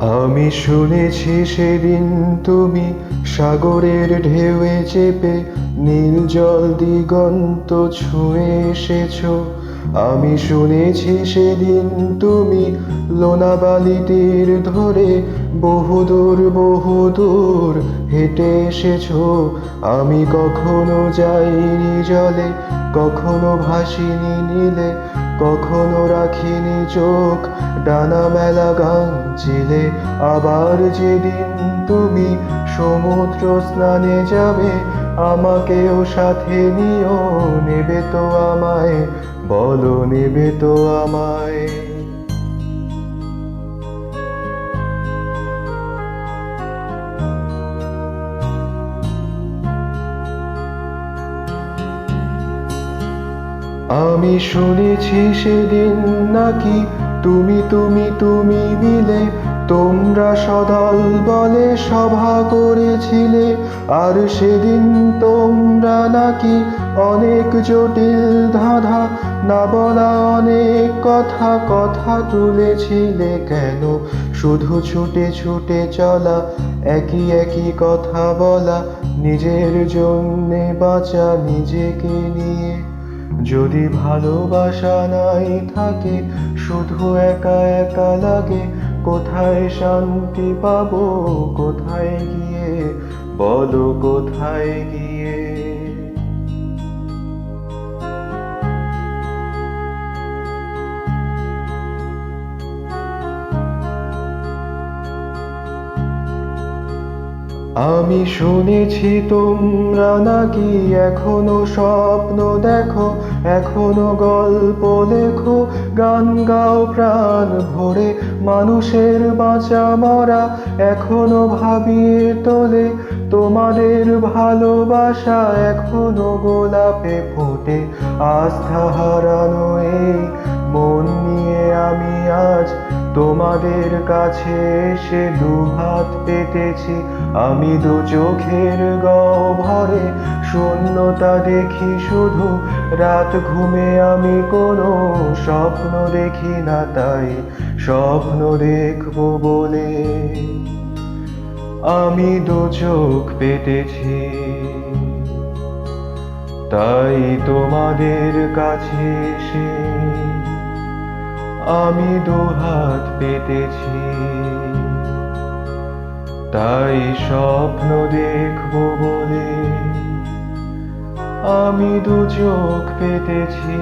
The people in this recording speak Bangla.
আমি শুনেছি সেদিন তুমি সাগরের ঢেউয়ে চেপে নীল জল দিগন্ত ছুঁয়ে এসেছো। আমি শুনেছি সেদিন তুমি লোনাবালি তীর ধরে বহুদূর বহুদূর হেঁটে এসেছো। আমি কখনো যাইনি জলে, কখনো ভাসিনি নীলে, কখনো রাখিনি চোখ ডানা মেলা গান ছিলে। আবার যেদিন তুমি সমুদ্র স্নানে যাবে, আমাকেও সাথে নিও, নেবে তো আমায়, বলো নেবে তো আমায়। আমি শুনেছি সেদিন নাকি তুমি মিলে তোমরা সদল বলে সভা করেছিলে। আর সেদিন তোমরা নাকি অনেক জটিল ধাঁধা না বলা অনেক কথা কথা তুলেছিলে। কেন শুধু ছুটে ছুটে চলা, একই একই কথা বলা, নিজের জন্যে বাঁচা নিজেকে নিয়ে। যদি ভালোবাসা নাই থাকে, শুধু একা একা লাগে, কোথায় শান্তি পাবো, কোথায় গিয়ে, বলো কোথায় গিয়ে। আমি শুনেছি তোমরা নাকি এখনো স্বপ্ন দেখো, এখনো গল্প লেখো, গান গাও প্রাণ ভরে, মানুষের বাঁচা মরা এখনো ভাবিয়ে তোলে। তোমাদের ভালোবাসা এখনো গোলাপে ফোটে। আস্থা হারানো এই মন নিয়ে আমি আজ তোমাদের কাছে এসে দুহাত পেতেছি। আমি দু চোখের গহ্বরে শূন্যতা দেখি শুধু, রাত ঘুমে আমি কোনো স্বপ্ন দেখি না, তাই স্বপ্ন দেখবো বলে আমি দু চোখ পেতেছি। তাই তোমাদের কাছে এসে আমি দুহাত পেতেছি। তাই স্বপ্ন দেখবো বলে আমি দু চোখ পেতেছি।